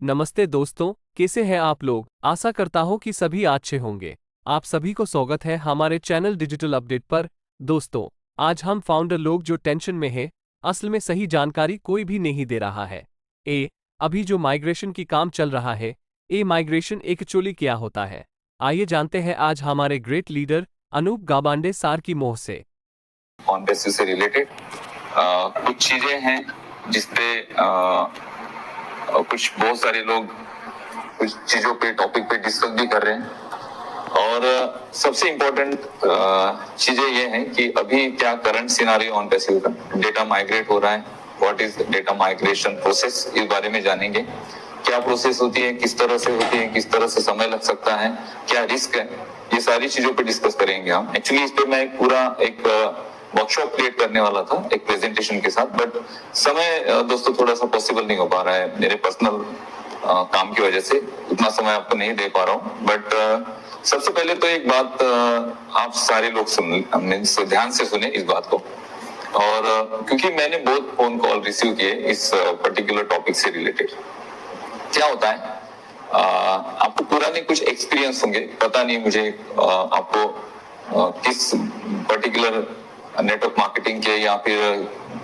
नमस्ते दोस्तों, कैसे हैं आप लोग। आशा करता हूं कि सभी अच्छे होंगे। आप सभी को स्वागत है हमारे चैनल डिजिटल अपडेट पर। दोस्तों, आज हम फाउंडर लोग जो टेंशन में है, असल में सही जानकारी कोई भी नहीं दे रहा है। अभी जो माइग्रेशन की काम चल रहा है, माइग्रेशन एक्चुअली क्या होता है, आइए जानते हैं आज हमारे ग्रेट लीडर अनूप गाबांडे सर की मुंह से। ऑन-पैसिव से रिलेटेड कुछ चीजें हैं जिसपे कुछ बहुत सारे लोग कुछ चीजों पे टॉपिक पे डिस्कस भी कर रहे हैं और सबसे इम्पोर्टेंट चीजें ये हैं कि अभी क्या करंट सिनारियो ऑन पैसिव का डेटा माइग्रेट हो रहा है, what is data migration process, इस बारे में जानेंगे। क्या प्रोसेस होती है, किस तरह से होती है, किस तरह से समय लग सकता है, क्या रिस्क है, ये सारी चीजों पे डिस्कस करेंगे हम। एक्चुअली इस पे मैं एक वर्कशॉप क्रिएट करने वाला था एक प्रेजेंटेशन के साथ, बट समय दोस्तों थोड़ा सा पॉसिबल नहीं हो पा रहा है मेरे पर्सनल काम की वजह से, उतना समय आपको नहीं दे पा रहा हूँ। बट सबसे पहले तो एक बात आप सारे लोग ध्यान से सुने इस बात को, और क्योंकि मैंने बहुत फोन कॉल रिसीव किए इस पर्टिकुलर टॉपिक से रिलेटेड। क्या होता है, आपको पुराने कुछ एक्सपीरियंस होंगे, पता नहीं मुझे आपको किस पर्टिकुलर नेटवर्क मार्केटिंग के या फिर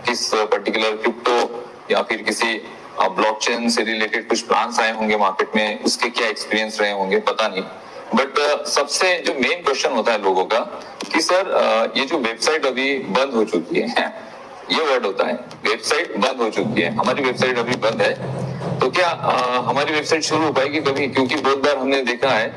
किस पर्टिकुलर क्रिप्टो या फिर किसी ब्लॉकचेन से रिलेटेड कुछ प्लान्स आए होंगे मार्केट में, उसके क्या एक्सपीरियंस रहे होंगे पता नहीं। बट सबसे जो मेन क्वेश्चन होता है लोगों का कि सर ये जो वेबसाइट अभी बंद हो चुकी है, ये वर्ड होता है, वेबसाइट बंद हो चुकी है, हमारी वेबसाइट अभी बंद है, तो क्या हमारी वेबसाइट शुरू हो पाएगी कभी? क्योंकि बहुत बार हमने देखा है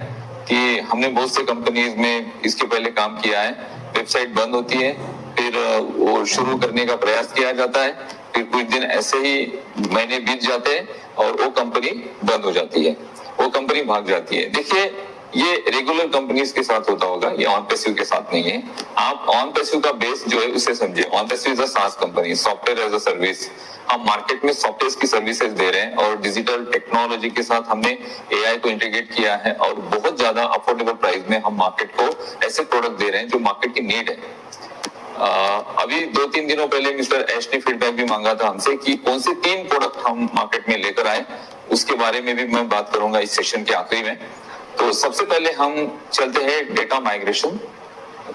कि हमने बहुत से कंपनीज में इसके पहले काम किया है, वेबसाइट बंद होती है, फिर वो शुरू करने का प्रयास किया जाता है, फिर कुछ दिन ऐसे ही महीने बीत जाते हैं और वो कंपनी बंद हो जाती है, वो कंपनी भाग जाती है। देखिए, ये रेगुलर कंपनीज के साथ होता होगा, ये ऑन पैसिव के साथ नहीं है। आप ऑन पैसिव का बेस जो है उसे समझिए। On passive is a SaaS company, software as a service. हम मार्केट में सॉफ्टवेयर की सर्विसेज दे रहे हैं और डिजिटल टेक्नोलॉजी के साथ हमने एआई को इंटीग्रेट किया है और बहुत ज्यादा अफोर्डेबल प्राइस में हम मार्केट को ऐसे प्रोडक्ट दे रहे हैं जो मार्केट की नीड है। अभी 2-3 दिनों पहले मिस्टर एश ने फीडबैक भी मांगा था हमसे कि कौन से 3 प्रोडक्ट हम मार्केट में लेकर आए, उसके बारे में भी मैं बात करूंगा इस सेशन के आखिरी में। तो सबसे पहले हम चलते हैं डेटा माइग्रेशन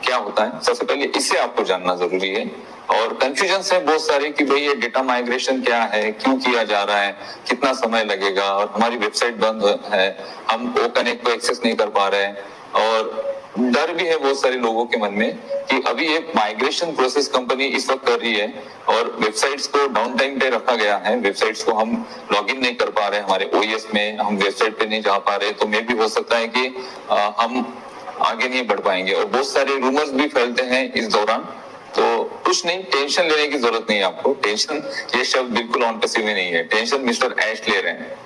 क्या होता है। सबसे पहले इसे आपको जानना जरूरी है, और कंफ्यूजन है बहुत सारे कि भाई ये डेटा माइग्रेशन क्या है, क्यों किया जा रहा है, कितना समय लगेगा, और हमारी वेबसाइट बंद है, हम वो कनेक्ट को एक्सेस नहीं कर पा रहे हैं, और डर भी है बहुत सारे लोगों के मन में कि अभी एक माइग्रेशन प्रोसेस कंपनी इस वक्त कर रही है और वेबसाइट्स को डाउन टाइम पे रखा गया है, वेबसाइट्स को हम लॉगिन नहीं कर पा रहे हैं, हमारे ओएस में हम वेबसाइट पे नहीं जा पा रहे, तो मे भी हो सकता है कि हम आगे नहीं बढ़ पाएंगे, और बहुत सारे रूमर्स भी फैलते हैं इस दौरान। तो कुछ नहीं, टेंशन लेने की जरूरत नहीं है आपको। टेंशन ये शब्द बिल्कुल ऑन पैसिव में नहीं है, टेंशन मिस्टर एश ले रहे हैं।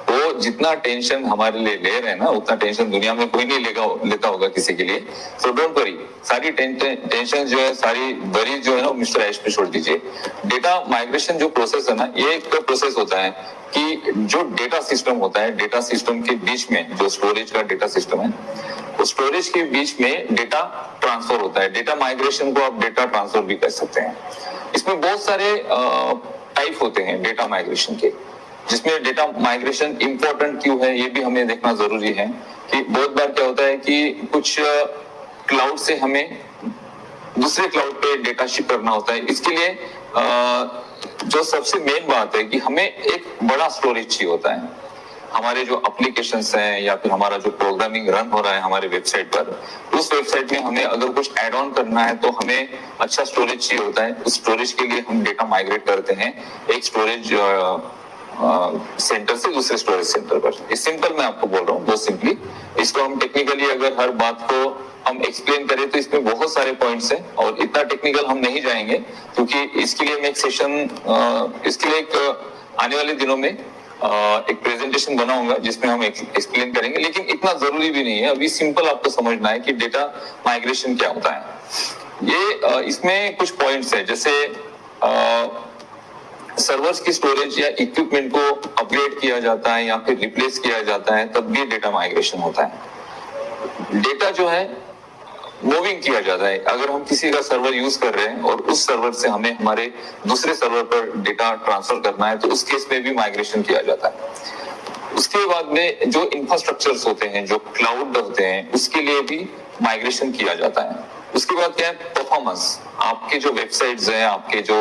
वो जितना टेंशन हमारे लिए ले रहे हैं ना, उतना टेंशन दुनिया में कोई नहीं लेता होगा किसी के लिए। सो डोंट वरी, सारी टेंशन जो है, सारी वरी जो है ना, मिस्टर एश पे छोड़ दीजिए। डेटा माइग्रेशन जो प्रोसेस है ना, ये एक प्रोसेस होता है कि जो डेटा सिस्टम होता है, डेटा सिस्टम के बीच में जो स्टोरेज का डेटा सिस्टम है, उस स्टोरेज के बीच में डेटा ट्रांसफर होता है। डेटा माइग्रेशन को आप डेटा ट्रांसफर भी कर सकते हैं। इसमें बहुत सारे टाइप होते हैं डेटा माइग्रेशन के, जिसमें डेटा माइग्रेशन इंपॉर्टेंट क्यों है ये भी हमें देखना जरूरी है। कि बहुत बार क्या होता है कि कुछ क्लाउड से हमें दूसरे क्लाउड पे डेटा शिप करना होता है। इसके लिए जो सबसे मेन बात है कि हमें एक बड़ा स्टोरेज चाहिए होता है। हमारे जो एप्लीकेशंस हैं या फिर हमारा जो प्रोग्रामिंग रन हो रहा है हमारे वेबसाइट पर, उस वेबसाइट में हमें अगर कुछ ऐड ऑन करना है तो हमें अच्छा स्टोरेज चाहिए होता है। उस स्टोरेज के लिए हम डेटा माइग्रेट करते हैं एक स्टोरेज सेंटर से दूसरे स्टोरेज सेंटर पर। इस सिंपल मैं आपको बोल रहा हूँ, बहुत सिंपली। इसको हम टेक्निकली अगर हर बात को हम एक्सप्लेन करें तो इसमें बहुत सारे पॉइंट्स हैं, और इतना टेक्निकल हम नहीं जाएंगे क्योंकि इसके लिए मैं एक सेशन, इसके लिए एक आने वाले दिनों में एक प्रेजेंटेशन बनाऊंगा जिसमें हम एक्सप्लेन करेंगे। लेकिन इतना जरूरी भी नहीं है, अभी सिंपल आपको समझना है कि डेटा माइग्रेशन क्या होता है। ये इसमें कुछ पॉइंट्स है, जैसे सर्वर्स की स्टोरेज या इक्विपमेंट को अपग्रेड किया जाता है या फिर रिप्लेस किया जाता है, तब भी डेटा माइग्रेशन होता है। डेटा जो है मूविंग किया जाता है। अगर हम किसी का सर्वर यूज कर रहे हैं और उस सर्वर से हमें हमारे दूसरे सर्वर पर डेटा ट्रांसफर करना है, तो उस केस में भी माइग्रेशन किया जाता है। उसके बाद में जो इंफ्रास्ट्रक्चर्स होते हैं, जो क्लाउड होते हैं, उसके लिए भी माइग्रेशन किया जाता है। उसके बाद क्या है, परफॉर्मेंस। आपके जो वेबसाइट्स हैं, आपके जो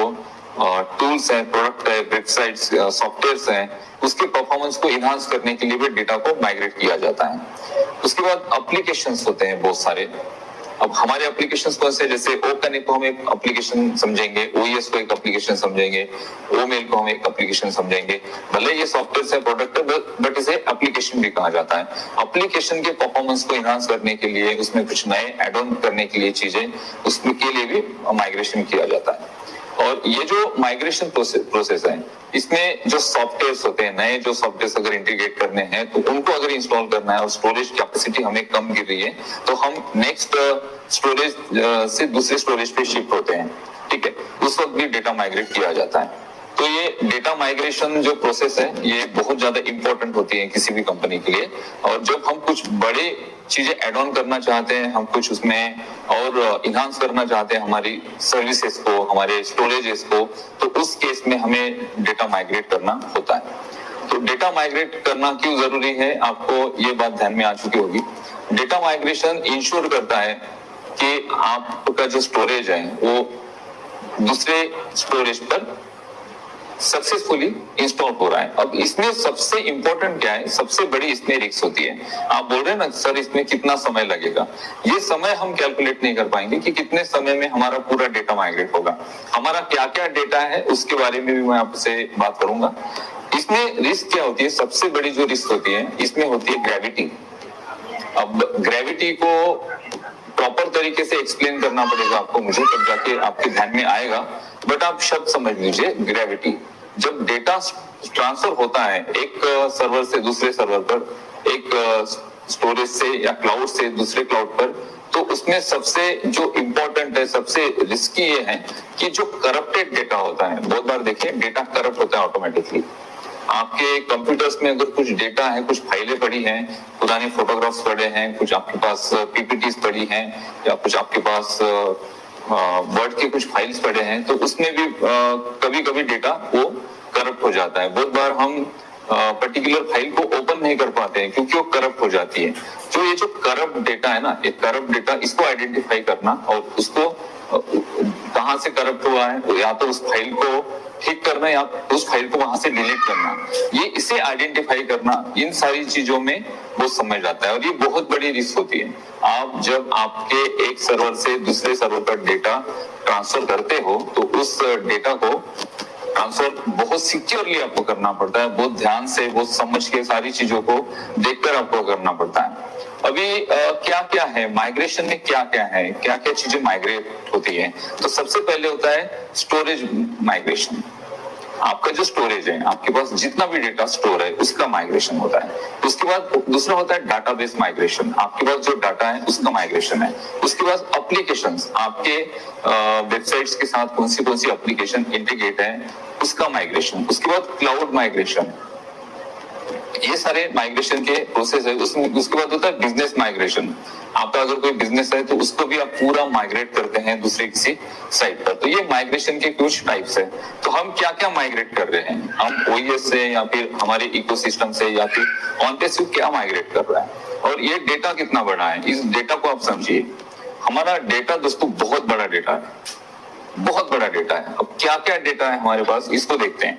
टूल्स हैं, प्रोडक्ट है, वेबसाइट्स, सॉफ्टवेयर्स हैं, उसके परफॉर्मेंस को इनहांस करने के लिए भी डेटा को माइग्रेट किया जाता है। उसके बाद एप्लीकेशंस होते हैं बहुत सारे। अब हमारे एप्लीकेशंस कौन से, जैसे ओ कनेक्ट को हम एक एप्लीकेशन समझेंगे, ओएस को एक एप्लीकेशन समझेंगे, ओ मेल को हम एक एप्लीकेशन समझेंगे। भले ये सॉफ्टवेयर से प्रोडक्ट है, बट इसे एप्लीकेशन भी कहा जाता है। एप्लीकेशन के परफॉर्मेंस को इनहांस करने के लिए, उसमें कुछ नए एड ऑन करने के लिए चीजें, उसके लिए भी माइग्रेशन किया जाता है। और ये जो माइग्रेशन प्रोसेस है, इसमें जो सॉफ्टवेयर्स होते हैं, नए जो सॉफ्टवेयर्स अगर इंटीग्रेट करने हैं, तो उनको अगर इंस्टॉल करना है और स्टोरेज कैपेसिटी हमें कम गिर रही है, तो हम नेक्स्ट स्टोरेज से दूसरे स्टोरेज पे शिफ्ट होते हैं। ठीक है, उस वक्त भी डेटा माइग्रेट किया जाता है। तो ये डेटा माइग्रेशन जो प्रोसेस है, ये बहुत ज्यादा इंपॉर्टेंट होती है किसी भी कंपनी के लिए। और जब हम कुछ बड़े चीजें एड ऑन करना चाहते हैं, हम कुछ उसमें और इनहांस करना चाहते हैं हमारी सर्विसेज को, हमारे स्टोरेजेस को, तो उस केस में हमें डेटा माइग्रेट करना होता है। तो डेटा माइग्रेट करना क्यों जरूरी है, आपको ये बात ध्यान में आ चुकी होगी। डेटा माइग्रेशन इंश्योर करता है कि आपका जो स्टोरेज है वो दूसरे स्टोरेज पर सक्सेसफुली इंस्टॉल हो रहा है। अब इसमें सबसे इंपॉर्टेंट क्या है, सबसे बड़ी इसमें रिस्क होती है। आप बोल रहे हैं ना सर इसमें कितना समय लगेगा, ये समय हम कैलकुलेट नहीं कर पाएंगे कि कितने समय में हमारा पूरा डेटा माइग्रेट होगा। हमारा क्या क्या डेटा है उसके बारे में भी मैं आपसे बात करूंगा। इसमें रिस्क क्या होती है, सबसे बड़ी जो रिस्क होती है इसमें होती है ग्रेविटी। अब ग्रेविटी को प्रॉपर तरीके से एक्सप्लेन करना पड़ेगा आपको, मुझे तब जाके आपके ध्यान में आएगा, बट आप शब्द समझ लीजिए। ग्रेविटी, जब डेटा ट्रांसफर होता है एक सर्वर से दूसरे सर्वर पर, एक स्टोरेज से या क्लाउड से दूसरे क्लाउड पर, तो उसमें सबसे जो इंपॉर्टेंट है, सबसे रिस्की ये है कि जो करप्टेड डेटा होता है, बहुत बार देखिए डेटा करप्ट होता है ऑटोमेटिकली। आपके कंप्यूटर्स में अगर कुछ डेटा है, कुछ फाइलें पड़ी हैं, पुराने फोटोग्राफ्स पड़े हैं, कुछ आपके पास पीपीटीज पड़ी हैं, या कुछ आपके पास वर्ड के कुछ फाइल्स पड़े हैं, तो उसमें भी कभी कभी डेटा वो करप्ट हो जाता है। बहुत बार हम पर्टिकुलर फाइल को ओपन नहीं कर पाते हैं क्योंकि वो करप्ट हो जाती है। तो ये जो करप्ट डेटा है ना, ये करप्ट डेटा, इसको आइडेंटिफाई करना और उसको कहां से करप्ट हुआ है, या तो उस फाइल को ठीक करना या उस फाइल को वहां से डिलीट करना, ये इसे आइडेंटिफाई करना, इन सारी चीजों में वो समझ आता है। और ये बहुत बड़ी रिस्क होती है। आप जब आपके एक सर्वर से दूसरे सर्वर पर डेटा ट्रांसफर करते हो, तो उस डेटा को ट्रांसफर बहुत सिक्योरली आपको करना पड़ता है, बहुत ध्यान से, बहुत समझ के, सारी चीजों को देखकर आपको करना पड़ता है। अभी क्या क्या है माइग्रेशन में, क्या क्या है, क्या क्या चीजें माइग्रेट होती है। तो सबसे पहले होता है स्टोरेज माइग्रेशन। आपका जो स्टोरेज है, आपके पास जितना भी डेटा स्टोर है उसका माइग्रेशन होता है। उसके बाद दूसरा होता है डाटाबेस माइग्रेशन, आपके पास जो डाटा है उसका माइग्रेशन है। उसके बाद एप्लीकेशंस, आपके वेबसाइट्स के साथ कौन सी एप्लीकेशन इंटीग्रेट है उसका माइग्रेशन। उसके बाद क्लाउड माइग्रेशन, ये सारे माइग्रेशन के प्रोसेस है। उसके बाद होता है बिजनेस माइग्रेशन। आपका अगर कोई बिजनेस है तो उसको भी आप पूरा माइग्रेट करते हैं दूसरे किसी साइट पर। तो ये माइग्रेशन के कुछ टाइप्स है। तो हम क्या क्या माइग्रेट कर रहे हैं, हम ओएस से या फिर हमारे इकोसिस्टम से या फिर ऑन-प्रेमिस क्या माइग्रेट कर रहा है, और ये डेटा कितना बड़ा है, इस डेटा को आप समझिए। हमारा डेटा दोस्तों बहुत बड़ा डेटा है, बहुत बड़ा डेटा है। अब क्या क्या डेटा है हमारे पास, इसको देखते हैं।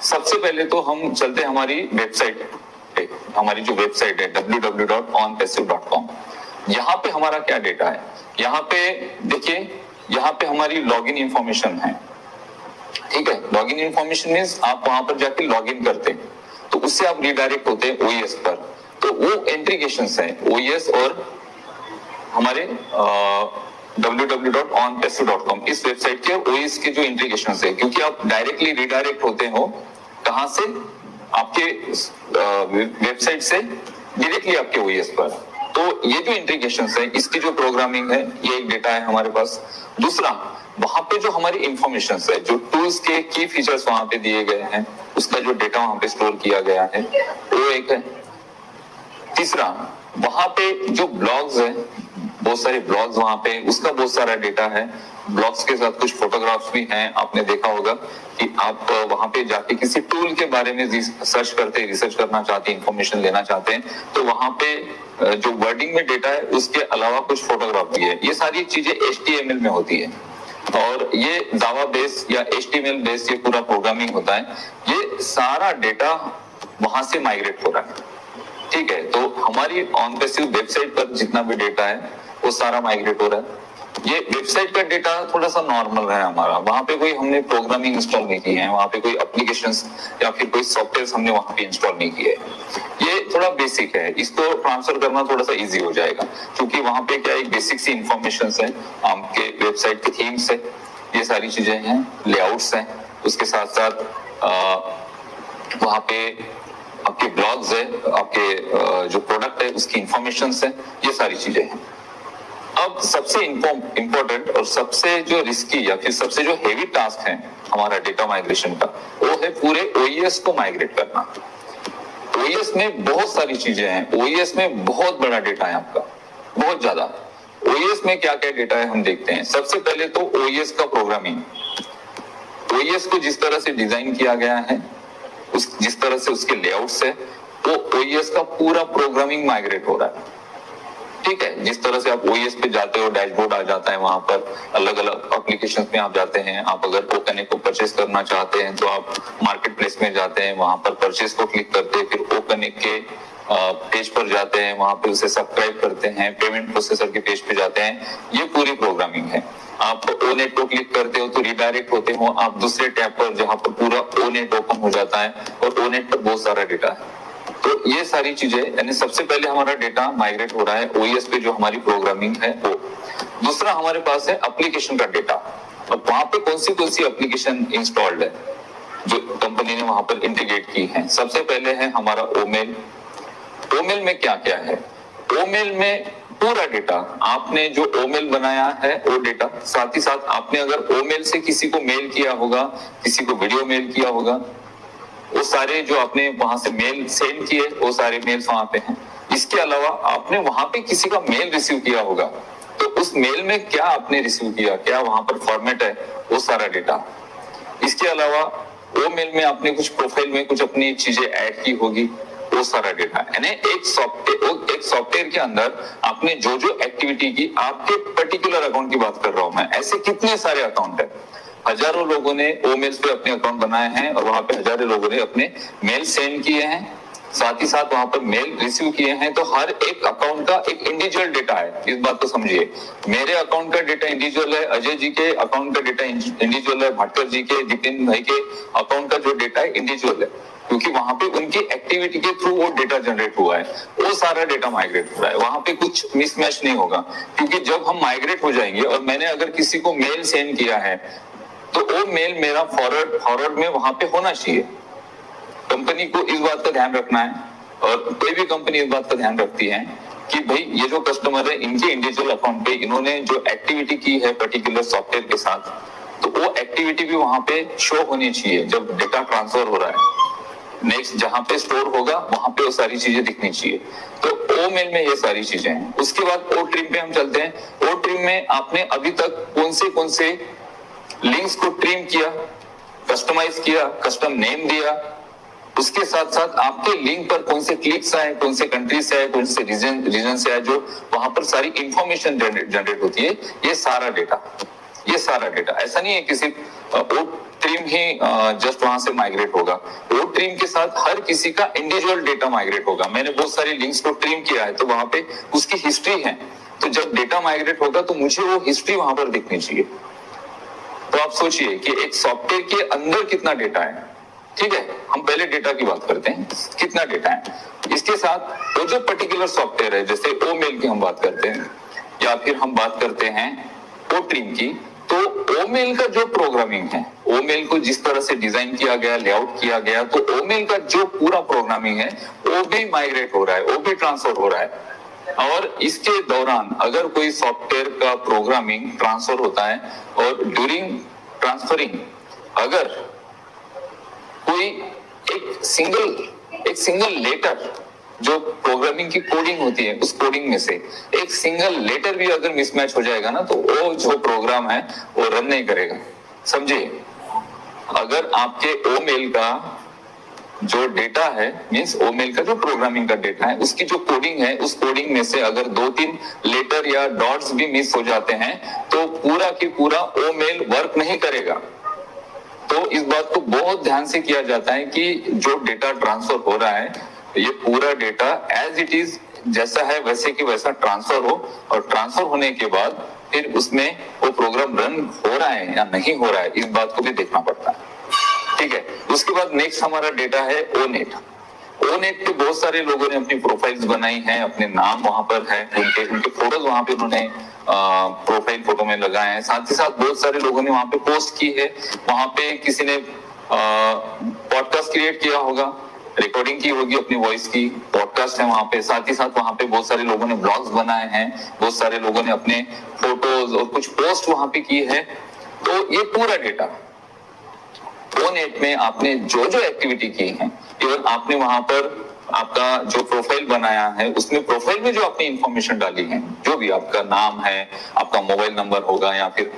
सबसे पहले तो हम चलते हैं हमारी वेबसाइट पे। हमारी जो वेबसाइट है www.onpassive.com, यहाँ पे हमारा क्या डेटा है, यहाँ पे देखिए, यहाँ पे हमारी लॉगिन इंफॉर्मेशन है। ठीक है, लॉगिन इंफॉर्मेशन मींस आप वहां पर जाके लॉगिन करते हैं, तो उससे आप रिडायरेक्ट होते हैं ओएस पर। तो वो इंटीग्रेशंस है ओएस और हमारे www.onpassive.com इस वेबसाइट के ओएस के जो इंटीग्रेशंस है, क्योंकि आप डायरेक्टली रिडायरेक्ट होते हो कहां से, आपके वेबसाइट से डायरेक्टली आपके ओएस पर। तो ये जो इंटीग्रेशंस है, इसकी जो प्रोग्रामिंग है, ये एक डेटा है हमारे पास। दूसरा, वहां पे जो हमारी इंफॉर्मेशंस है, जो टूल्स के की फीचर्स वहां पे दिए गए हैं, उसका जो डेटा वहां पे स्टोर किया गया है, वो एक है। तीसरा, वहां पे जो ब्लॉग्स है, बहुत सारे ब्लॉग्स वहां पे, उसका बहुत सारा डेटा है। ब्लॉग्स के साथ कुछ फोटोग्राफ्स भी हैं। आपने देखा होगा कि आप वहां पे जाके किसी टूल के बारे में सर्च करते, रिसर्च करना चाहते हैं, इंफॉर्मेशन लेना चाहते हैं, तो वहां पे जो वर्डिंग में डेटा है उसके अलावा कुछ फोटोग्राफ भी है। ये सारी चीजें HTML में होती है और ये जावा बेस या HTML बेस ये पूरा प्रोग्रामिंग होता है। ये सारा डेटा वहां से माइग्रेट हो रहा है, ठीक है। तो हमारी ऑनपेसिव वेबसाइट पर जितना भी डेटा है वो सारा माइग्रेट हो रहा है। ये वेबसाइट का डेटा थोड़ा सा नॉर्मल है हमारा, वहां पे कोई हमने प्रोग्रामिंग इंस्टॉल नहीं की है, वहां पे कोई एप्लीकेशंस या फिर कोई सॉफ्टवेयर हमने वहां पे इंस्टॉल नहीं किए है। ये थोड़ा बेसिक है, इसको ट्रांसफर करना थोड़ा सा इजी हो जाएगा, क्योंकि वहां पे क्या एक बेसिक सी इंफॉर्मेशन है, आपके वेबसाइट के थीम्स है, ये सारी चीजें हैं, लेआउट्स हैं, उसके साथ साथ वहां पे आपके ब्लॉग्स है, आपके जो प्रोडक्ट है उसकी इंफॉर्मेशन है, ये सारी चीजें हैं। अब सबसे इंपॉर्टेंट और सबसे जो रिस्की या फिर सबसे जो हेवी टास्क है हमारा डेटा माइग्रेशन का, वो है पूरे OES को माइग्रेट करना। OES में बहुत सारी चीजें हैं, OES में बहुत बड़ा डेटा है आपका, बहुत ज्यादा। OES में क्या क्या डेटा है हम देखते हैं। सबसे पहले तो OES का प्रोग्रामिंग, OES को जिस तरह से डिजाइन किया गया है, जिस तरह से उसके लेआउट्स है, वो OES का पूरा प्रोग्रामिंग माइग्रेट हो रहा है, ठीक है। जिस तरह से आप OES पे जाते हो, डैशबोर्ड आ जाता है, वहां पर अलग अलग एप्लीकेशंस में आप जाते हैं। आप अगर OConnect को परचेस करना चाहते हैं तो आप मार्केट प्लेस में जाते हैं, वहां पर परचेस को क्लिक करते हैं, फिर OConnect के पेज पर जाते हैं, वहां पे उसे सब्सक्राइब करते हैं, पेमेंट प्रोसेसर के पेज पे जाते हैं। ये पूरी प्रोग्रामिंग है। आप ONET को क्लिक करते हो तो रिडायरेक्ट होते हो आप दूसरे टैब पर, जहां पर पूरा ONET ओपन हो जाता है और ONET पर बहुत सारा डेटा है। तो ये सारी चीजें, यानी सबसे पहले हमारा डेटा माइग्रेट हो रहा है OES पे, जो हमारी प्रोग्रामिंग है वो। दूसरा हमारे पास है एप्लीकेशन का डेटा। अब वहां पे कौन सी एप्लीकेशन इंस्टॉल्ड है जो कंपनी ने वहां पर इंटीग्रेट की है। सबसे पहले है हमारा ओमेल। ओमेल में क्या क्या है, ओमेल में पूरा डेटा, आपने जो ओमेल बनाया है वो डेटा, साथ ही साथ आपने अगर ओमेल से किसी को मेल किया होगा, किसी को वीडियो मेल किया होगा, वो सारे जो आपने वहां से मेल सेंड किए वो सारे मेल्स वहां पे हैं। इसके अलावा आपने वहां पे किसी का मेल रिसीव किया होगा, तो उस मेल में क्या आपने रिसीव किया, क्या वहां पर फॉर्मेट है, वो सारा डेटा। इसके अलावा वो मेल में आपने कुछ प्रोफाइल में कुछ अपनी चीजें ऐड की होगी, वो सारा डेटा। यानी एक सॉफ्टवेयर के अंदर आपने जो जो एक्टिविटी की, आपके पर्टिकुलर अकाउंट की बात कर रहा हूं मैं, ऐसे कितने सारे अकाउंट है, हजारों लोगों ने ओमेल्स पे अपने अकाउंट बनाए हैं और वहां पे हजारों लोगों ने अपने मेल सेंड किए हैं, साथ ही साथ वहां पर मेल रिसीव किए हैं। तो हर एक अकाउंट का एक इंडिविजुअल डेटा है, इस बात को समझिए। मेरे अकाउंट का डेटा इंडिविजुअल है, अजय जी के अकाउंट का डेटा इंडिविजुअल है, भाटकर जी के, जितिन भाई के अकाउंट का जो डेटा है इंडिविजुअल है, क्योंकि वहां पे उनकी एक्टिविटी के थ्रू वो डेटा जनरेट हुआ है, वो सारा डेटा माइग्रेट हो रहा है। वहां पे कुछ मिसमैच नहीं होगा, क्योंकि जब हम माइग्रेट हो जाएंगे और मैंने अगर किसी को मेल सेंड किया है तो वो मेल मेरा फॉरवर्ड में वहां पे होना चाहिए। कंपनी को इस बात का ध्यान रखना है, और कोई भी कंपनी इस बात का ध्यान रखती है कि भाई ये जो कस्टमर है, इनके इंडिविजुअल अकाउंट पे इन्होंने जो एक्टिविटी की है पर्टिकुलर सॉफ्टवेयर के साथ, तो वो एक्टिविटी भी वहां पे शो होनी चाहिए जब डेटा ट्रांसफर हो रहा है। नेक्स्ट जहां पे स्टोर होगा वहां पे वो सारी चीजें दिखनी चाहिए। तो ओ मेल में ये सारी चीजें हैं। उसके बाद ओ ट्रिम पे हम चलते हैं। ओ ट्रिम में आपने अभी तक कौन से लिंक्स को ट्रिम किया, कस्टमाइज किया, कस्टम नेम दिया, उसके साथ साथ आपके लिंक पर कौन से क्लिक्स आए, कौन से कंट्री से आए, कौन से रीजन से आए, जो वहां पर सारी इंफॉर्मेशन जनरेट होती है, ये सारा डेटा। ऐसा नहीं है कि सिर्फ ओ ट्रिम ही जस्ट वहां से माइग्रेट होगा। ओ ट्रिम के साथ हर किसी का इंडिविजुअल डेटा माइग्रेट होगा। मैंने बहुत सारी लिंक्स को ट्रिम किया है तो वहां पे उसकी हिस्ट्री है, तो जब डेटा माइग्रेट होगा तो मुझे वो हिस्ट्री वहां पर दिखनी चाहिए। तो आप सोचिए कि एक सॉफ्टवेयर के अंदर कितना डेटा है, ठीक है। हम पहले डेटा की बात करते हैं, कितना डेटा है। इसके साथ वो जो पर्टिकुलर सॉफ्टवेयर है, जैसे ओ मेल की हम बात करते हैं या फिर हम बात करते हैं ओ ट्रिम की, तो ओ मेल का जो प्रोग्रामिंग है, ओ मेल को जिस तरह से डिजाइन किया गया, लेआउट किया गया, तो ओ मेल का जो पूरा प्रोग्रामिंग है वो भी माइग्रेट हो रहा है, वो भी ट्रांसफर हो रहा है। और इसके दौरान अगर कोई सॉफ्टवेयर का प्रोग्रामिंग ट्रांसफर होता है और ड्यूरिंग ट्रांसफरिंग अगर कोई एक सिंगल लेटर जो प्रोग्रामिंग की कोडिंग होती है उस कोडिंग में से एक सिंगल लेटर भी अगर मिसमैच हो जाएगा ना, तो वो जो प्रोग्राम है वो रन नहीं करेगा। समझिए, अगर आपके ओ मेल का जो डेटा है, मींस ओ मेल का जो प्रोग्रामिंग का डेटा है, उसकी जो कोडिंग है, उस कोडिंग में से अगर 2-3 लेटर या डॉट्स भी मिस हो जाते हैं तो पूरा की पूरा ओ मेल वर्क नहीं करेगा। तो इस बात को बहुत ध्यान से किया जाता है कि जो डेटा ट्रांसफर हो रहा है, ये पूरा डेटा एज इट इज जैसा है वैसे की वैसा ट्रांसफर हो, और ट्रांसफर होने के बाद फिर उसमें वो प्रोग्राम रन हो रहा है या नहीं हो रहा है, इस बात को भी देखना पड़ता है। ठीक है, उसके बाद नेक्स्ट हमारा डेटा है ओनेट। ओनेट पे बहुत सारे लोगों ने अपनी प्रोफाइल्स बनाई हैं, अपने नाम वहां पर है, उनके फोटोज वहां पे उन्होंने प्रोफाइल फोटो में लगाए हैं। साथ ही साथ बहुत सारे लोगों ने वहां पे पोस्ट की है, वहां पे किसी ने पॉडकास्ट क्रिएट किया होगा, रिकॉर्डिंग की होगी अपनी वॉइस की, पॉडकास्ट है वहां पे। साथ ही साथ वहां पे बहुत सारे लोगों ने ब्लॉग्स बनाए हैं, बहुत सारे लोगों ने अपने फोटोज और कुछ पोस्ट वहां पे की है। तो ये पूरा डेटा ओनेट में आपने जो जो एक्टिविटी की है, इवन आपने वहां पर आपका जो प्रोफाइल बनाया है, उसमें प्रोफाइल में जो आपने इंफॉर्मेशन डाली है, जो भी आपका नाम है, आपका मोबाइल नंबर होगा, या फिर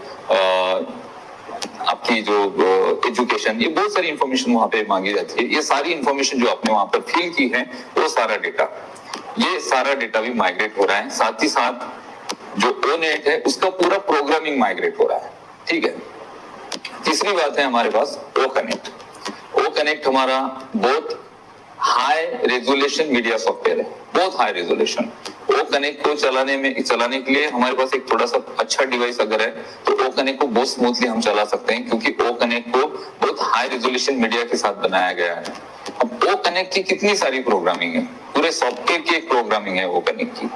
आपकी जो एजुकेशन, ये बहुत सारी इंफॉर्मेशन वहां पे मांगी जाती है। ये सारी इंफॉर्मेशन जो आपने वहां पर फिल की है, वो सारा डेटा, ये सारा डेटा भी माइग्रेट हो रहा है। साथ ही साथ जो ओनेट है उसका पूरा प्रोग्रामिंग माइग्रेट हो रहा है। ठीक है, तीसरी बात है हमारे पास ओ कनेक्ट। ओ कनेक्ट हमारा बहुत हाई रेजोल्यूशन मीडिया सॉफ्टवेयर है, बहुत हाई रेजोल्यूशन। ओ कनेक्ट को चलाने के लिए हमारे पास एक थोड़ा सा अच्छा डिवाइस अगर है तो ओ कनेक्ट को बहुत स्मूथली हम चला सकते हैं, क्योंकि ओ कनेक्ट को बहुत हाई रेजोल्यूशन मीडिया के साथ बनाया गया है। अब ओ कनेक्ट की कितनी सारी प्रोग्रामिंग है, पूरे सॉफ्टवेयर की एक प्रोग्रामिंग है ओ कनेक्ट की।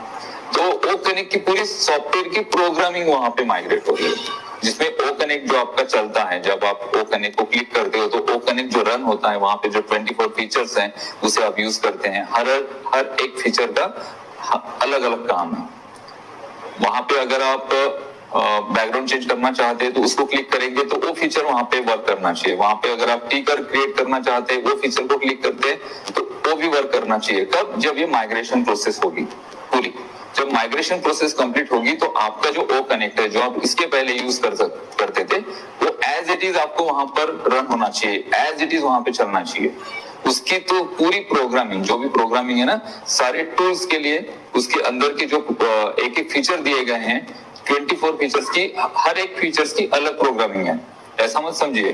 तो ओ कनेक्ट की पूरी सॉफ्टवेयर की प्रोग्रामिंग वहां पे माइग्रेट हो रही है, जिसमें ओ कनेक्ट जो आपका चलता है, जब आप ओ कनेक्ट को क्लिक करते हो तो ओ कनेक्ट जो रन होता है, वहां पे जो 24 फीचर्स हैं उसे आप यूज करते हैं। हर एक फीचर का अलग अलग काम है। वहां पे अगर आप बैकग्राउंड चेंज करना चाहते हैं तो उसको क्लिक करेंगे तो वो फीचर वहां पे वर्क करना चाहिए। वहां पे अगर आप टिकर क्रिएट करना चाहते हैं, वो फीचर को क्लिक करते हैं तो वो भी वर्क करना चाहिए। कब? जब ये माइग्रेशन प्रोसेस होगी पूरी। जब माइग्रेशन प्रोसेस कंप्लीट होगी तो आपका जो ओ कनेक्ट है, जो आप इसके पहले यूज करते थे, वो एज इट इज आपको वहां पर रन होना चाहिए, एज इट इज वहां पे चलना चाहिए। उसकी तो पूरी प्रोग्रामिंग, जो भी प्रोग्रामिंग है ना, सारे टूल्स के लिए उसके अंदर के जो एक एक फीचर दिए गए हैं, 24 फीचर्स की, हर एक फीचर्स की अलग प्रोग्रामिंग है। ऐसा मत समझिए।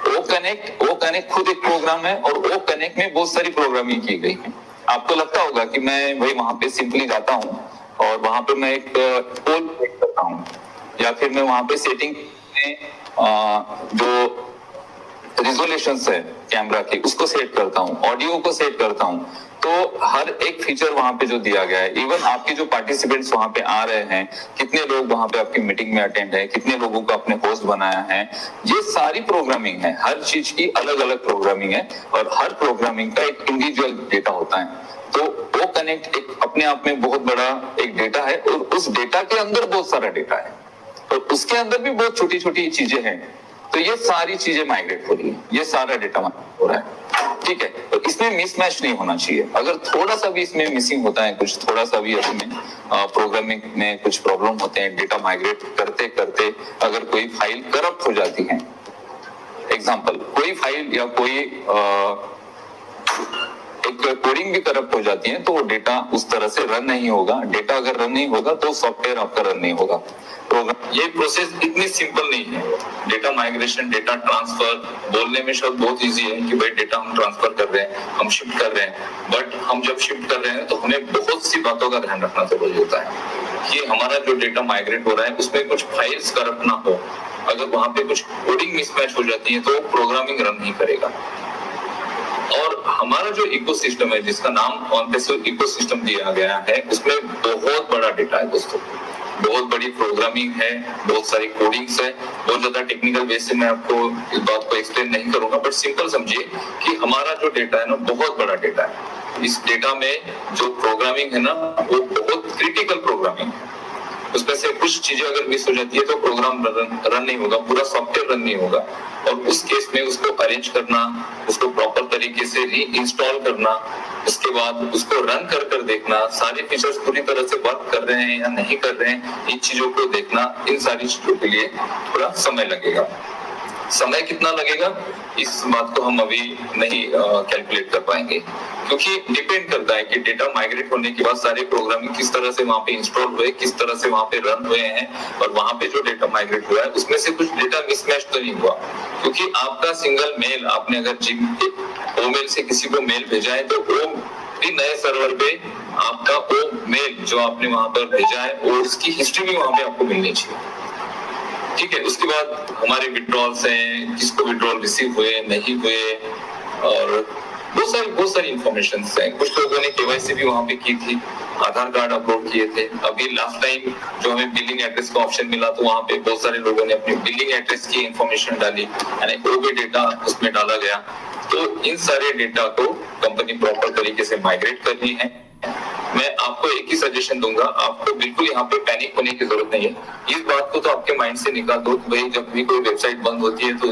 ओ कनेक्ट खुद एक प्रोग्राम है, और ओ कनेक्ट में बहुत सारी प्रोग्रामिंग की गई है। आपको लगता होगा कि मैं भाई वहां पे सिंपली जाता हूँ और वहां पे मैं एक पोल क्लिक करता हूँ, या फिर मैं वहां पे सेटिंग में जो रिजोल्यूशन है कैमरा की उसको सेट करता हूँ, ऑडियो को सेट करता हूँ, तो हर एक फीचर वहां पे जो दिया गया है, इवन आपके जो पार्टिसिपेंट्स वहां पे आ रहे हैं, कितने लोग वहां पे आपकी मीटिंग में अटेंड है, कितने लोगों को आपने होस्ट बनाया है, ये सारी प्रोग्रामिंग है। हर चीज की अलग अलग प्रोग्रामिंग है, और हर प्रोग्रामिंग का एक इंडिविजुअल डेटा होता है। तो वो कनेक्ट एक अपने आप में बहुत बड़ा एक डेटा है, और उस डेटा के अंदर बहुत सारा डेटा है, और उसके अंदर भी बहुत छोटी छोटी चीजें हैं। तो ये सारी चीजें माइग्रेट हो रही है, ये सारा डेटा माइग्रेट हो रहा है। ठीक है, तो इसमें मिसमैच नहीं होना चाहिए। अगर थोड़ा सा भी इसमें मिसिंग होता है, कुछ थोड़ा सा भी इसमें प्रोग्रामिंग में कुछ प्रॉब्लम होते हैं, डेटा माइग्रेट करते करते अगर कोई फाइल करप्ट हो जाती है, एग्जांपल कोई फाइल या कोई एक कोडिंग भी करप्ट हो जाती है, तो वो डेटा उस तरह से रन नहीं होगा। डेटा अगर रन नहीं होगा तो सॉफ्टवेयर आपका रन नहीं होगा। प्रोग्राम, ये प्रोसेस इतनी सिंपल नहीं है। डेटा माइग्रेशन, डेटा ट्रांसफर, बोलने में शब्द बहुत इजी है कि भाई डेटा हम ट्रांसफर कर रहे हैं, हम शिफ्ट कर रहे हैं, बट हम जब शिफ्ट कर रहे हैं तो हमें बहुत सी बातों का ध्यान रखना जरूरी होता है कि हमारा जो डेटा माइग्रेट हो रहा है उसमें कुछ फाइल्स करप्ट ना हो। अगर वहां पे कुछ कोडिंग मिसमैच हो जाती है तो प्रोग्रामिंग रन नहीं करेगा। और हमारा जो इकोसिस्टम है, जिसका नाम ऑनपेसिव इकोसिस्टम दिया गया है, उसमें बहुत बड़ा डेटा है दोस्तों, बहुत बड़ी प्रोग्रामिंग है, बहुत सारी कोडिंग्स है। बहुत ज्यादा टेक्निकल बेस से मैं आपको इस बात को एक्सप्लेन नहीं करूंगा, बट सिंपल समझिए कि हमारा जो डेटा है ना, बहुत बड़ा डेटा है। इस डेटा में जो प्रोग्रामिंग है ना, वो बहुत क्रिटिकल प्रोग्रामिंग है। उसमें से कुछ चीजें अगर मिस हो जाती है तो प्रोग्राम रन नहीं होगा, पूरा सॉफ्टवेयर रन नहीं होगा। और उस केस में उसको अरेंज करना, उसको प्रॉपर तरीके से री इंस्टॉल करना, उसके बाद उसको रन कर देखना, सारे फीचर्स पूरी तरह से वर्क कर रहे हैं या नहीं कर रहे हैं, इन चीजों को देखना, इन सारी चीजों के लिए थोड़ा समय लगेगा। समय कितना लगेगा इस बात को हम अभी नहीं कैलकुलेट कर पाएंगे, क्योंकि डिपेंड करता है कि डेटा माइग्रेट होने के बाद सारे प्रोग्रामिंग किस तरह से वहां पे इंस्टॉल हुए, किस तरह से वहां पे रन हुए हैं, और वहां पे जो डेटा माइग्रेट हुआ है उसमें से कुछ डेटा मिसमैच तो नहीं हुआ। क्योंकि आपका सिंगल मेल, आपने अगर जीमेल से किसी को मेल भेजा है तो वो नए सर्वर पे आपका वो मेल जो आपने वहां पर भेजा है और उसकी हिस्ट्री भी वहां पे आपको मिलनी चाहिए। ठीक है, उसके बाद हमारे विड्रॉल्स हैं, किसको विड्रॉल रिसीव हुए नहीं हुए, और बहुत सारी इंफॉर्मेशन हैं। कुछ लोगों ने केवाईसी भी वहां पे की थी, आधार कार्ड अपलोड किए थे। अभी लास्ट टाइम जो हमें बिलिंग एड्रेस का ऑप्शन मिला तो वहां पे बहुत सारे लोगों ने अपनी बिलिंग एड्रेस की इंफॉर्मेशन डाली, यानी वो भी डेटा उसमें डाला गया। तो इन सारे डेटा को कंपनी प्रॉपर तरीके से माइग्रेट करनी है। मैं आपको एक ही सजेशन दूंगा, आपको बिल्कुल यहाँ पे पैनिक होने की जरूरत नहीं है। इस बात को तो आपके माइंड से निकाल दो कि भाई जब भी कोई वेबसाइट बंद होती है तो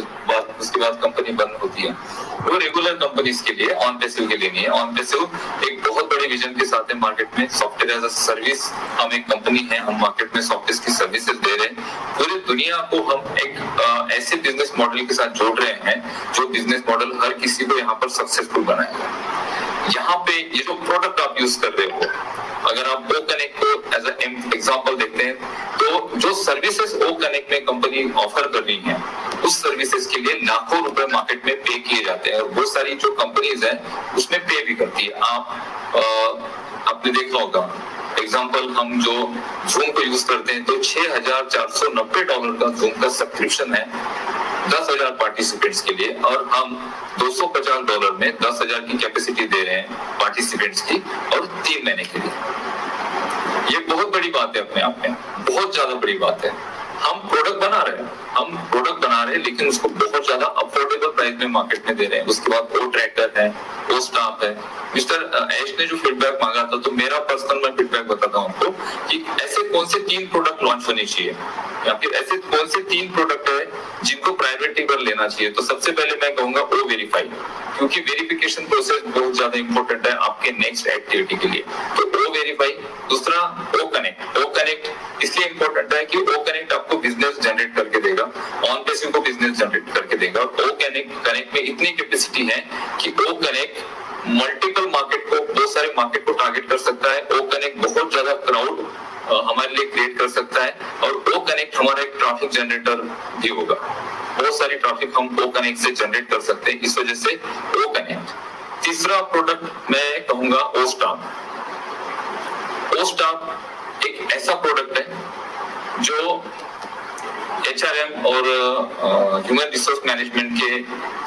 उसके बाद कंपनी बंद होती है। वो रेगुलर कंपनीज के लिए, ऑन पैसिव के लिए नहीं है। ऑन पैसिव एक बहुत बड़े विजन के साथ है मार्केट में, सॉफ्टवेयर एज अ सर्विस। हम एक कंपनी है, हम मार्केट में सॉफ्टवेयर की सर्विसेज दे रहे हैं। पूरी दुनिया को हम एक ऐसे बिजनेस मॉडल के साथ जोड़ रहे हैं जो बिजनेस मॉडल हर किसी को यहाँ पर सक्सेसफुल बनाएगा। यहाँ पे ये जो प्रोडक्ट आप यूज कर रहे हो, अगर आप ओ कनेक्ट को एज एग्जांपल देखते हैं तो जो सर्विसेज ओ कनेक्ट में कंपनी ऑफर कर रही है उस सर्विसेज के लिए लाखों रुपए मार्केट में पे किए जाते हैं, और बहुत सारी जो कंपनीज है उसमें पे भी करती है। आपने देखा होगा, एग्जांपल हम जो जूम को यूज करते हैं तो $6,490 का जूम का सब्सक्रिप्शन है 10,000 पार्टिसिपेंट्स के लिए, और हम $250 में 10,000 की कैपेसिटी दे रहे हैं पार्टिसिपेंट्स की, और 3 महीने के लिए। ये बहुत बड़ी बात है, अपने आप में बहुत ज्यादा बड़ी बात है। हम प्रोडक्ट बना रहे हैं लेकिन उसको बहुत ज्यादा अफोर्डेबल प्राइस में मार्केट में दे रहे हैं। उसके बाद वो ट्रैकर है, वो स्टाफ है। मिस्टर ऐश ने जो फीडबैक मांगा था, तो मेरा पर्सनल मैं फीडबैक बताता हूँ आपको कि ऐसे कौन से 3 प्रोडक्ट लॉन्च होने चाहिए, या फिर ऐसे कौन से 3 प्रोडक्ट है जिनको प्रायोरिटी पर लेना चाहिए। तो सबसे पहले मैं कहूंगा ओ वेरीफाई, क्योंकि वेरिफिकेशन प्रोसेस बहुत ज्यादा इंपॉर्टेंट है आपके नेक्स्ट एक्टिविटी के लिए। तो ओ वेरीफाई। दूसरा ओ कनेक्ट। ओ कनेक्ट इसलिए इंपॉर्टेंट है कि ओ कनेक्ट आपको बिजनेस जनरेट करके देगा, ऑन पैसिव को बिजनेस जनरेट करके देगा। ओ कनेक्ट में इतनी कैपेसिटी है कि ओ कनेक्ट मल्टीपल मार्केट को, बहुत सारे मार्केट को टारगेट कर सकता है। ओ कनेक्ट बहुत ज्यादा क्राउड हमारे लिए क्रिएट कर सकता है, और ओ कनेक्ट हमारा एक ट्रैफिक जनरेटर भी होगा। बहुत सारी ट्रैफिक हम ओ कनेक्ट से जनरेट कर सकते हैं, इस वजह से ओ कनेक्ट। तीसरा प्रोडक्ट मैं कहूंगा ओ स्टाफ। ओ स्टाफ एक ऐसा प्रोडक्ट है जो HRM और ह्यूमन रिसोर्स मैनेजमेंट के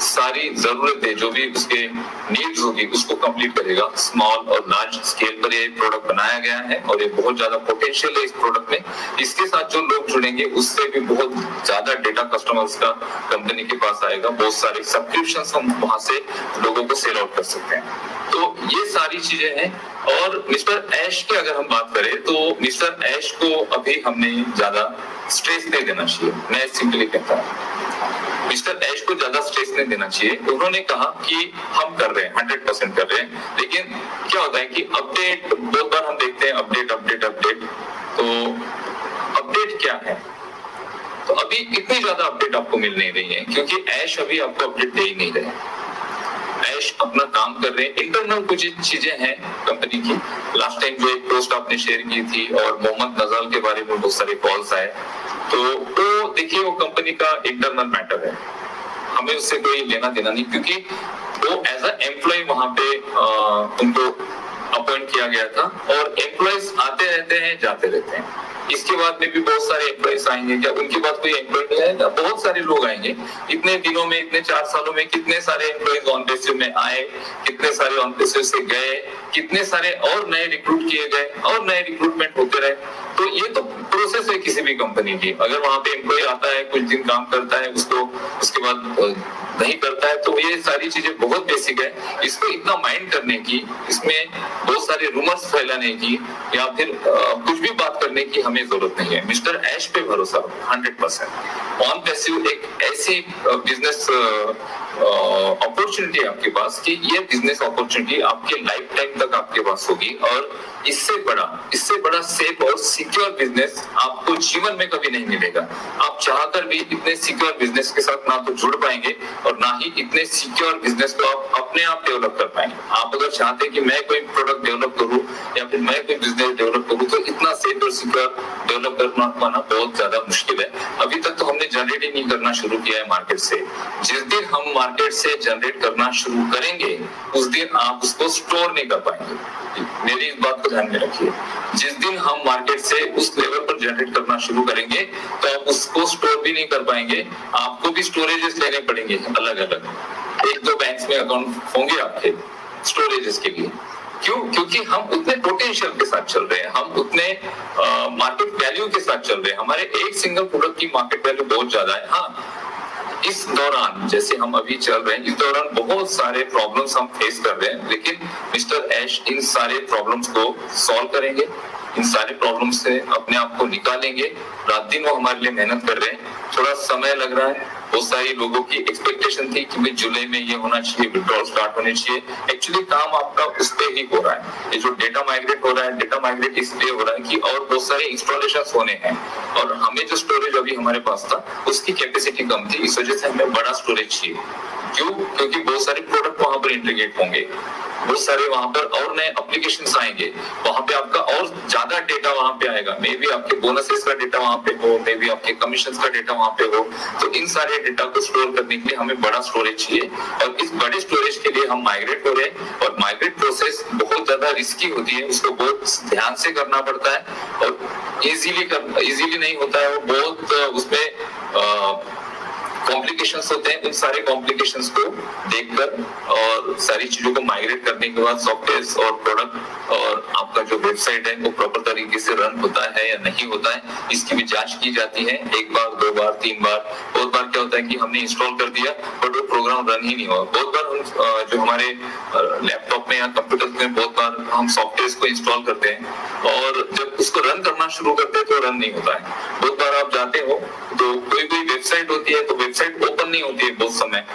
सारी जरूरतें, जो भी उसके नीड्स होगी उसको कंप्लीट करेगा। स्मॉल और लार्ज स्केल पर ये प्रोडक्ट बनाया गया है, और ये बहुत ज्यादा पोटेंशियल है इस प्रोडक्ट में। इसके साथ जो लोग जुड़ेंगे उससे भी बहुत ज्यादा डेटा कस्टमर्स का कंपनी के पास आएगा। बहुत सारे सब्सक्रिप्शंस हम वहां से लोगों को सेल आउट कर सकते हैं। तो ये सारी चीजें हैं। और मिस्टर ऐश की अगर हम बात करें तो मिस्टर ऐश को अभी हमने ज्यादा स्ट्रेस नहीं देना चाहिए। मैं सिंपली कहता हूँ मिस्टर ऐश को ज्यादा स्ट्रेस नहीं देना चाहिए। उन्होंने कहा कि हम कर रहे हैं, 100% कर रहे हैं, लेकिन क्या होता है कि अपडेट बहुत बार हम देखते हैं, अपडेट। तो अपडेट क्या है? तो अभी इतनी ज्यादा अपडेट आपको मिल नहीं रही है, क्योंकि ऐश अभी आपको अपडेट दे ही नहीं रहे। ऐश अपना काम कर रहे हैं। इंटरनल कुछ चीजें हैं कंपनी की। लास्ट टाइम जो एक पोस्ट आपने शेयर की थी, और मोहम्मद नजाल के बारे में बहुत सारे कॉल्स आए, तो देखिए वो कंपनी का इंटरनल मैटर है, हमें उससे कोई लेना देना नहीं, क्योंकि वो एज अ एम्प्लॉय वहां पे उनको अपॉइंट किया गया था, और एम्प्लॉयज आते रहते हैं, जाते रहते हैं। इसके बाद में भी बहुत सारे एम्प्लॉयज आएंगे। क्या उनके बाद कोई एम्प्लॉय नहीं आएगा? बहुत सारे लोग आएंगे। इतने दिनों में, इतने 4 सालों में कितने सारे एम्प्लॉयज ऑन पैसिव में आए, कितने सारे ऑन पैसिव से गए, कितने सारे और नए रिक्रूट किए गए और नए रिक्रूटमेंट होते रहे। तो ये तो प्रोसेस है किसी भी कंपनी की। अगर वहां पे एम्प्लॉय आता है, कुछ दिन काम करता है, उसको उसके बाद नहीं करता है, तो ये सारी चीजें बहुत बेसिक है। इसको इतना माइंड करने की, इसमें बहुत सारे रूमर्स फैलाने की या फिर कुछ भी बात करने की हमें जरूरत नहीं है। मिस्टर ऐश पे भरोसा 100%। ऑन पैसिव एक ऐसी बिजनेस अपॉर्चुनिटी आपके पास कि ये बिजनेस अपॉर्चुनिटी आपके लाइफ टाइम तक आपके पास होगी, और इससे बड़ा सेफ और सिक्योर बिजनेस आपको जीवन में कभी नहीं मिलेगा। आप चाहकर भी इतने सिक्योर बिजनेस के साथ ना तो जुड़ पाएंगे और ना ही इतने सिक्योर बिजनेस को आप अपने आप डेवलप कर पाएंगे। आप अगर चाहते हैं कि मैं कोई प्रोडक्ट डेवलप करूं या फिर मैं कोई बिजनेस डेवलप करूं, तो इतना सेफ और सिक्योर डेवलप करना पाना बहुत ज्यादा मुश्किल है। अभी तक तो हमने जनरेट ही नहीं करना शुरू किया है मार्केट से। जिस दिन हम मार्केट से जनरेट करना शुरू करेंगे, उस दिन आप उसको स्टोर नहीं कर पाएंगे। मेरी इस बात को ध्यान में रखिए। जिस दिन हम मार्केट से उस लेवल पर जनरेट करना शुरू करेंगे, तो आप उसको स्टोर भी नहीं कर पाएंगे। आपको भी स्टोरेजेस लेने पड़ेंगे अलग अलग। 1-2 बैंक्स में अकाउंट होंगे आपके स्टोरेजेस के लिए। क्यों? क्योंकि हम उतने पोटेंशियल के साथ चल रहे हैं, हम उतने मार्केट वैल्यू के साथ चल रहे हैं। हमारे एक सिंगल प्रोडक्ट की मार्केट वैल्यू बहुत ज्यादा है। हाँ, इस दौरान जैसे हम अभी चल रहे हैं, इस दौरान बहुत सारे प्रॉब्लम्स हम फेस कर रहे हैं, लेकिन मिस्टर ऐश इन सारे प्रॉब्लम्स को सॉल्व करेंगे, इन सारे प्रॉब्लम से अपने आप को निकालेंगे। रात दिन वो हमारे लिए मेहनत कर रहे हैं। थोड़ा समय लग रहा है। बहुत सारे लोगों की एक्सपेक्टेशन थी कि भाई जुलाई में ये होना चाहिए, विड्रॉल स्टार्ट होने चाहिए। एक्चुअली काम आपका उस पे ही हो रहा है। ये जो डेटा माइग्रेट हो रहा है, डेटा माइग्रेट इसलिए हो रहा है कि और बहुत सारे इंस्टॉलेशन होने हैं, और हमें जो स्टोरेज अभी हमारे पास था उसकी कैपेसिटी कम थी। इस वजह से हमें बड़ा स्टोरेज चाहिए। क्यों? क्योंकि बहुत सारे प्रोडक्ट वहां पर इंटीग्रेट होंगे, बहुत सारे वहां पर और नए एप्लीकेशंस आएंगे, वहां पे आपका और ज्यादा डेटा वहां पे आएगा। मे बी आपके बोनसेस का डेटा वहां पे हो, मे बी आपके कमीशंस का डेटा वहां पे हो। तो इन सारे डेटा को स्टोर करने के लिए हमें बड़ा स्टोरेज चाहिए, और इस बड़े स्टोरेज के लिए हम माइग्रेट हो रहे हैं। और माइग्रेट प्रोसेस बहुत ज्यादा रिस्की होती है, उसको बहुत ध्यान से करना पड़ता है, और इजीली नहीं होता है। वो बहुत उसमें कॉम्प्लिकेशंस होते हैं। उन सारे कॉम्प्लिकेशंस को देखकर और सारी चीजों को माइग्रेट करने के बाद सॉफ्टवेयर और प्रोडक्ट और आपका जो वेबसाइट है वो प्रॉपर तरीके से रन होता है या नहीं होता है, इसकी भी जांच की जाती है। 1 बार, 2 बार, 3 बार। बहुत बार क्या होता है कि हमने इंस्टॉल कर दिया बट वो प्रोग्राम रन ही नहीं हुआ। बहुत बार हम जो हमारे लैपटॉप में या कंप्यूटर में बहुत बार हम सॉफ्टवेयर को इंस्टॉल करते हैं, और जब उसको रन करना शुरू करते हैं तो रन नहीं होता है। बहुत बार आप जाते हो तो कोई वेबसाइट होती है तो वेबसाइट ओपन नहीं होती है बहुत समय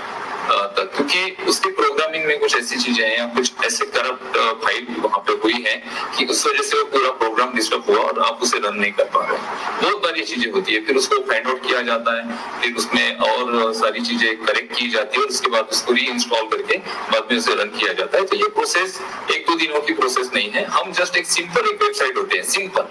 तक, क्योंकि उसकी प्रोग्रामिंग में कुछ ऐसी चीजें हैं या कुछ ऐसे करप्ट फाइल वहां पे हुई है कि उस वजह से वो पूरा प्रोग्राम डिस्टर्ब हुआ और आप उसे रन नहीं कर पा रहे। बहुत बार ये चीजें होती है। फिर उसको फाइंड आउट किया जाता है, फिर उसमें और सारी चीजें करेक्ट की जाती है, और उसके बाद उसको री इंस्टॉल करके बाद में उसे रन किया जाता है। तो ये प्रोसेस 1-2 दिनों की प्रोसेस नहीं है। हम जस्ट एक वेबसाइट होते हैं, सिंपल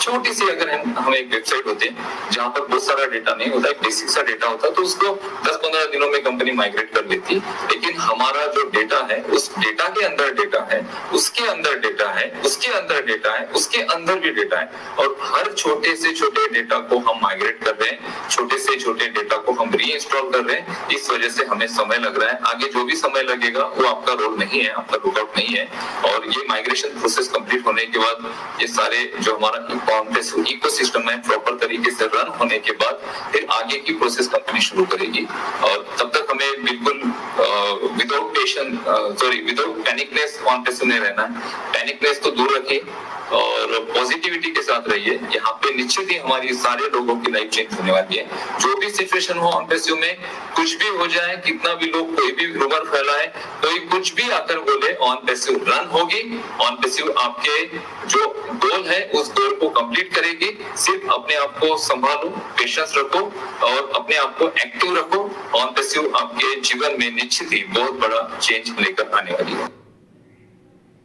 छोटी सी अगर हम एक वेबसाइट होते हैं जहां पर बहुत सारा डेटा नहीं होता, एक बेसिक सा डेटा होता, तो उसको 10-15 दिनों में कंपनी माइग्रेट कर लेती। लेकिन हमारा जो डेटा है, उस डेटा के अंदर डेटा है, उसके अंदर डेटा है, उसके अंदर डेटा है, उसके अंदर भी डेटा है, और हर छोटे से छोटे डेटा को हम माइग्रेट कर रहे हैं, छोटे से छोटे डेटा को हम री इंस्टॉल कर रहे हैं। इस वजह से हमें समय लग रहा है। आगे जो भी समय लगेगा वो आपका रोल नहीं है, आपका लुकआउट नहीं है। और ये माइग्रेशन प्रोसेस कंप्लीट होने के बाद ये सारे जो हमारा इकोसिस्टम है प्रॉपर तरीके से रन होने के बाद फिर आगे की प्रोसेस कंपनी शुरू करेगी। और तब तक हमें बिल्कुल विदाउट पैनिकनेस ऑन पैसिव नहीं रहना है। पैनिकनेस तो दूर रखिए और पॉजिटिविटी के साथ रहिए। यहाँ पे निश्चित ही हमारी सारे लोगों की लाइफ चेंज होने वाली है। जो भी सिचुएशन हो ऑन पैसिव में, कुछ भी हो जाए, कितना भी लोग कोई भी रूमर फैलाए, कोई कुछ भी आकर बोले, ऑन पैसिव रन होगी। ऑन पैसिव आपके जो गोल है उस गोल को कंप्लीट करेगी। सिर्फ अपने आप को संभालो, पेशेंस रखो और अपने आप को एक्टिव रखो। ऑन पैसिव आपके जीवन में निश्चित ही बहुत बड़ा चेंज लेकर आने वाली है।